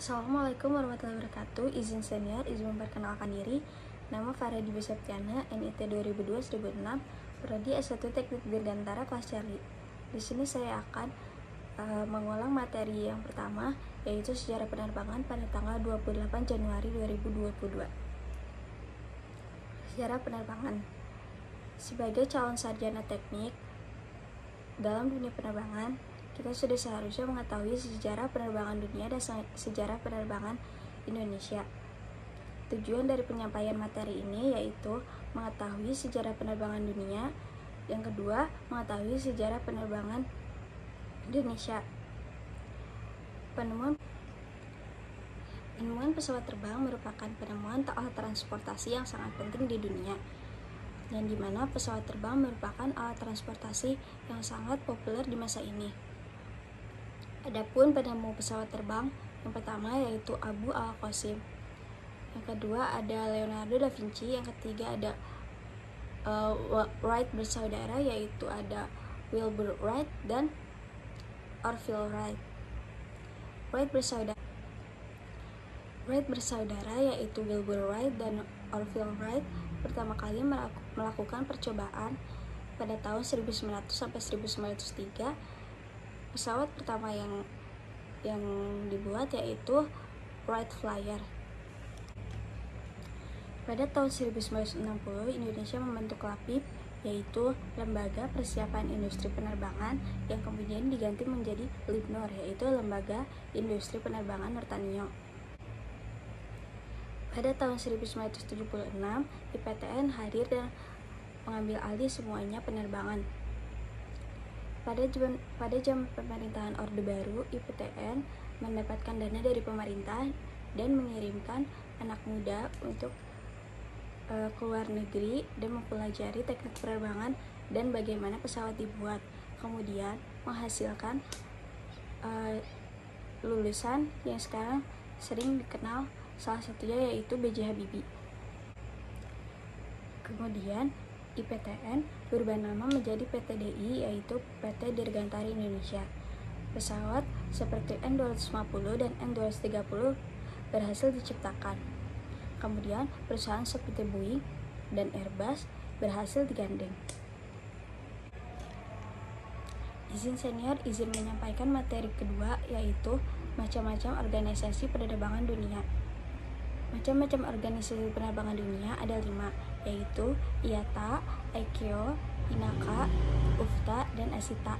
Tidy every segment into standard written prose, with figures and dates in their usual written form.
Assalamualaikum warahmatullahi wabarakatuh. Izin senior, izin memperkenalkan diri. Nama Farah Dibi Septiana, NIT 2002-2006, Prodi S1 Teknik Dirgantara kelas Charlie. Di sini saya akan mengulang materi yang pertama, yaitu sejarah penerbangan pada tanggal 28 Januari 2022. Sejarah penerbangan. Sebagai calon sarjana teknik dalam dunia penerbangan, kita sudah seharusnya mengetahui sejarah penerbangan dunia dan sejarah penerbangan Indonesia. Tujuan dari penyampaian materi ini yaitu mengetahui sejarah penerbangan dunia, yang kedua mengetahui sejarah penerbangan Indonesia. Penemuan pesawat terbang merupakan penemuan alat transportasi yang sangat penting di dunia, yang dimana pesawat terbang merupakan alat transportasi yang sangat populer di masa ini. Adapun penemu pesawat terbang yang pertama yaitu Abu al-Qasim, yang kedua ada Leonardo da Vinci, yang ketiga ada Wright bersaudara yaitu ada Wilbur Wright dan Orville Wright. Wright bersaudara yaitu Wilbur Wright dan Orville Wright pertama kali melakukan percobaan pada tahun 1900 sampai 1903. Pesawat pertama yang dibuat yaitu Wright Flyer. Pada tahun 1960, Indonesia membentuk LAPIP, yaitu Lembaga Persiapan Industri Penerbangan, yang kemudian diganti menjadi LIPNUR, yaitu Lembaga Industri Penerbangan Nurtanio. Pada tahun 1976, IPTN hadir dan mengambil alih semuanya penerbangan. Pada zaman pemerintahan Orde Baru, IPTN mendapatkan dana dari pemerintah dan mengirimkan anak muda untuk ke luar negeri dan mempelajari teknik penerbangan dan bagaimana pesawat dibuat. Kemudian menghasilkan lulusan yang sekarang sering dikenal, salah satunya yaitu B.J. Habibie. Kemudian IPTN berubah nama menjadi PTDI, yaitu PT Dirgantara Indonesia. Pesawat seperti N250 dan N230 berhasil diciptakan. Kemudian perusahaan seperti Boeing dan Airbus berhasil digandeng. Izin senior, izin menyampaikan materi kedua yaitu macam-macam organisasi penerbangan dunia. Macam-macam organisasi penerbangan dunia ada 5, yaitu IATA, ICAO, INACA, UFTA, dan ASITA.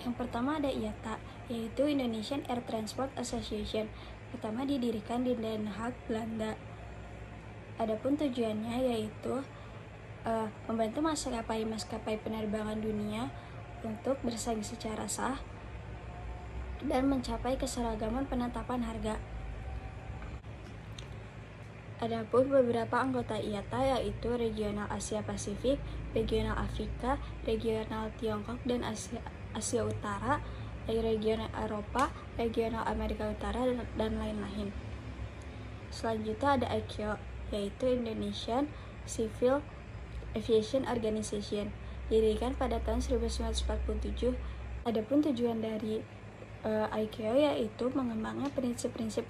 Yang pertama ada IATA, yaitu Indonesian Air Transport Association. Pertama didirikan di Den Haag, Belanda. Adapun tujuannya yaitu membantu maskapai penerbangan dunia untuk bersaing secara sah dan mencapai keseragaman penetapan harga. Adapun beberapa anggota IATA yaitu Regional Asia Pasifik, Regional Afrika, Regional Tiongkok dan Asia Utara, Regional Eropa, Regional Amerika Utara, dan lain-lain. Selanjutnya ada ICAO, yaitu Indonesian Civil Aviation Organization, didirikan pada tahun 1947. Adapun tujuan dari ICAO yaitu mengembangkan prinsip-prinsip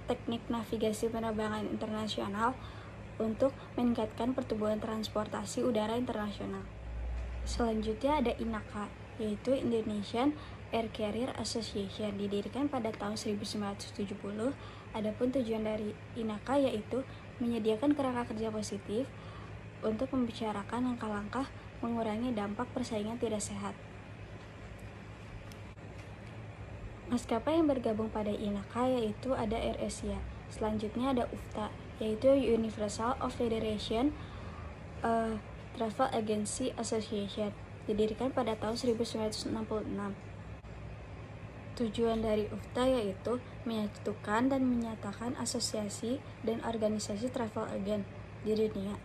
teknik navigasi penerbangan internasional untuk meningkatkan pertumbuhan transportasi udara internasional. Selanjutnya ada INACA, yaitu Indonesian Air Carrier Association, didirikan pada tahun 1970. Adapun tujuan dari INACA yaitu menyediakan kerangka kerja positif untuk membicarakan langkah-langkah mengurangi dampak persaingan tidak sehat. Maskapai yang bergabung pada INACA yaitu ada AirAsia. Selanjutnya ada UFTA, yaitu Universal Federation Travel Agency Association, didirikan pada tahun 1966. Tujuan dari UFTA yaitu menyatukan dan menyatakan asosiasi dan organisasi travel agent di dunia.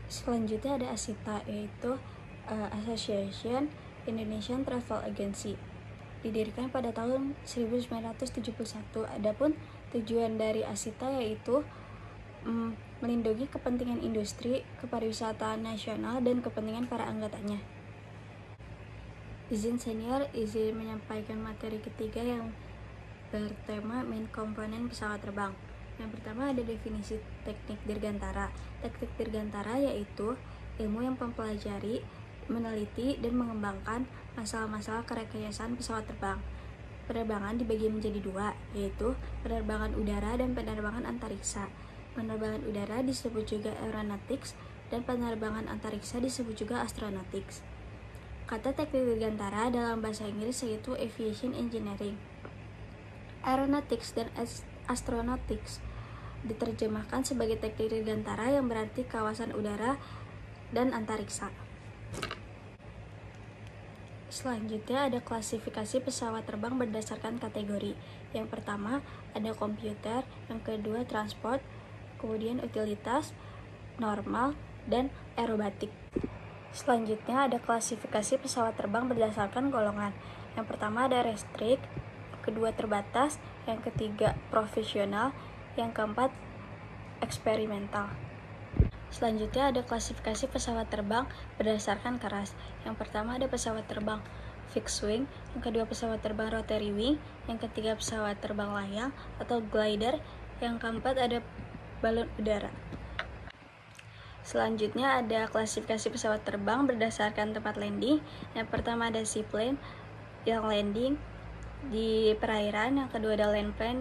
Selanjutnya ada ASITA, yaitu Association Indonesian Travel Agency, didirikan pada tahun 1971. Adapun tujuan dari ASITA yaitu melindungi kepentingan industri, kepariwisataan nasional, dan kepentingan para anggotanya. Izin senior, izin menyampaikan materi ketiga yang bertema main komponen pesawat terbang. Yang pertama ada definisi teknik dirgantara. Teknik dirgantara yaitu ilmu yang mempelajari, meneliti, dan mengembangkan masalah-masalah kerekayasaan pesawat terbang. Penerbangan dibagi menjadi dua, yaitu penerbangan udara dan penerbangan antariksa. Penerbangan udara disebut juga aeronautics, dan penerbangan antariksa disebut juga astronautics. Kata teknik dirgantara dalam bahasa Inggris yaitu aviation engineering. Aeronautics dan astronautics diterjemahkan sebagai teknik dirgantara yang berarti kawasan udara dan antariksa. Selanjutnya ada klasifikasi pesawat terbang berdasarkan kategori. Yang pertama ada komputer, yang kedua transport, kemudian utilitas, normal, dan aerobatik. Selanjutnya ada klasifikasi pesawat terbang berdasarkan golongan. Yang pertama ada restrict, yang kedua terbatas, yang ketiga profesional, yang keempat eksperimental. Selanjutnya ada klasifikasi pesawat terbang berdasarkan keras. Yang pertama ada pesawat terbang fixed wing, yang kedua pesawat terbang rotary wing, yang ketiga pesawat terbang layang atau glider, yang keempat ada balon udara. Selanjutnya ada klasifikasi pesawat terbang berdasarkan tempat landing. Yang pertama ada seaplane yang landing di perairan, yang kedua ada land plane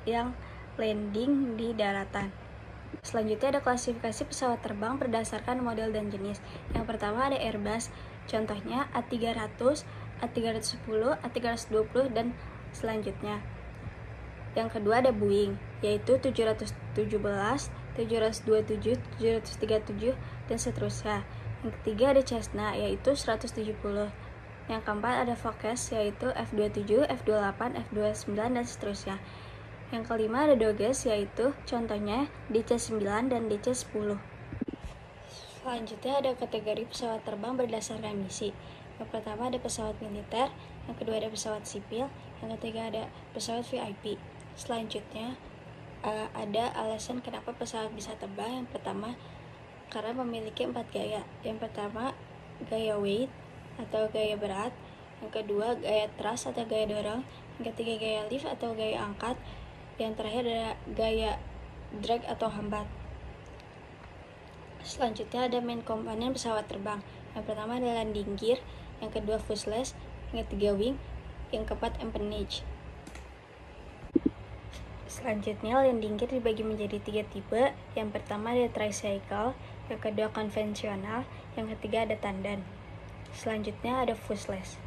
yang landing di daratan. Selanjutnya ada klasifikasi pesawat terbang berdasarkan model dan jenis. Yang pertama ada Airbus, contohnya A300, A310, A320, dan selanjutnya. Yang kedua ada Boeing, yaitu 717, 727, 737, dan seterusnya. Yang ketiga ada Cessna, yaitu 170. Yang keempat ada Fokker, yaitu F27, F28, F29, dan seterusnya. Yang kelima ada Doges, yaitu contohnya DC-9 dan DC-10. Selanjutnya ada kategori pesawat terbang berdasarkan misi. Yang pertama ada pesawat militer, yang kedua ada pesawat sipil, yang ketiga ada pesawat VIP. Selanjutnya ada alasan kenapa pesawat bisa terbang. Yang pertama karena memiliki 4 gaya. Yang pertama gaya weight atau gaya berat, yang kedua gaya thrust atau gaya dorong, yang ketiga gaya lift atau gaya angkat, yang terakhir ada gaya drag atau hambat. Selanjutnya ada main komponen pesawat terbang. Yang pertama ada landing gear, yang kedua fuselage, yang ketiga wing, yang keempat empennage. Selanjutnya landing gear dibagi menjadi 3 tipe. Yang pertama ada tricycle, yang kedua konvensional, yang ketiga ada tandan. Selanjutnya ada fuselage.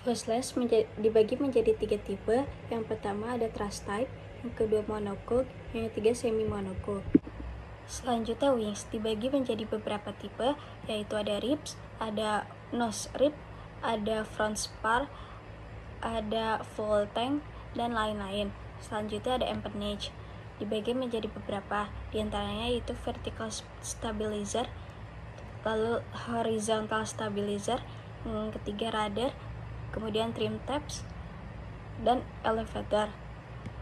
Fuselage dibagi menjadi 3 tipe. Yang pertama ada thrust type, yang kedua monocoque, yang ketiga semi monocoque. Selanjutnya wings dibagi menjadi beberapa tipe, yaitu ada ribs, ada nose rib, ada front spar, ada full tank, dan lain-lain. Selanjutnya ada empennage dibagi menjadi beberapa, diantaranya yaitu vertical stabilizer, lalu horizontal stabilizer, yang ketiga radar, kemudian trim tabs, dan elevator.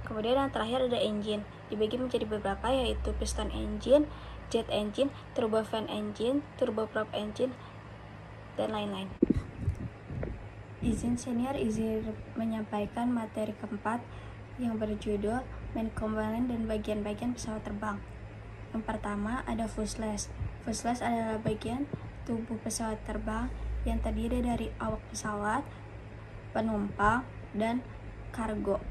Kemudian yang terakhir ada engine, dibagi menjadi beberapa, yaitu piston engine, jet engine, turbofan engine, turboprop engine, dan lain-lain. Izin senior, izin menyampaikan materi keempat yang berjudul main komponen dan bagian-bagian pesawat terbang. Yang pertama ada fuselage. Fuselage adalah bagian tubuh pesawat terbang yang terdiri dari awak pesawat, penumpang, dan kargo.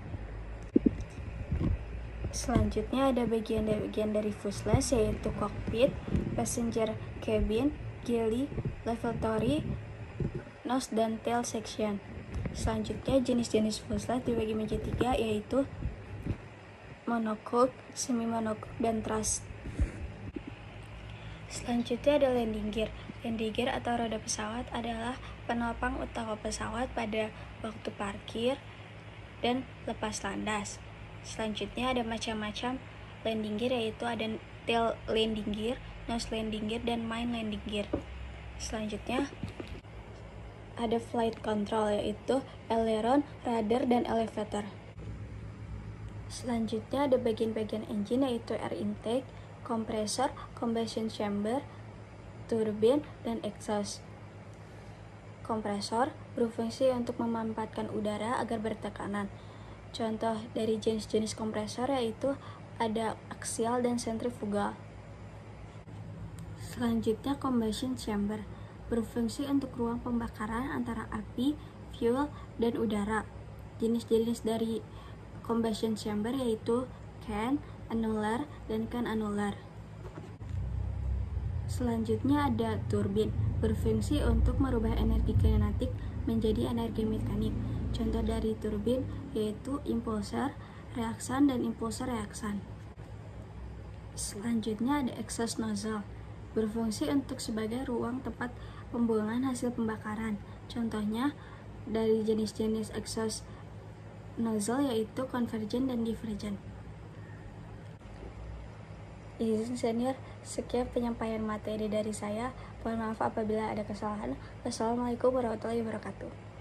Selanjutnya ada bagian-bagian dari fuselage, yaitu cockpit, passenger cabin, galley, lavatory, nose, dan tail section. Selanjutnya jenis-jenis fuselage dibagi menjadi 3, yaitu monocoque, semi monocoque, dan thrust. Selanjutnya ada landing gear. Landing gear atau roda pesawat adalah penopang utama pesawat pada waktu parkir dan lepas landas. Selanjutnya ada macam-macam landing gear, yaitu ada tail landing gear, nose landing gear, dan main landing gear. Selanjutnya ada flight control, yaitu aileron, radar, dan elevator. Selanjutnya ada bagian-bagian engine, yaitu air intake, kompresor, combustion chamber, turbine, dan exhaust. kompresor berfungsi untuk memanfaatkan udara agar bertekanan. Contoh dari jenis-jenis kompresor yaitu ada aksial dan sentrifugal. Selanjutnya, combustion chamber berfungsi untuk ruang pembakaran antara api, fuel, dan udara. Jenis-jenis dari combustion chamber yaitu can, annular, dan can annular. Selanjutnya ada turbin, berfungsi untuk merubah energi kinetik menjadi energi mekanik. Contoh dari turbin yaitu impulsor, reaksan, dan impulsor reaksan. Selanjutnya ada exhaust nozzle, berfungsi untuk sebagai ruang tempat pembuangan hasil pembakaran. Contohnya dari jenis-jenis exhaust nozzle yaitu convergent dan divergent. Izin senior, sekian penyampaian materi dari saya. Mohon maaf apabila ada kesalahan. Wassalamualaikum warahmatullahi wabarakatuh.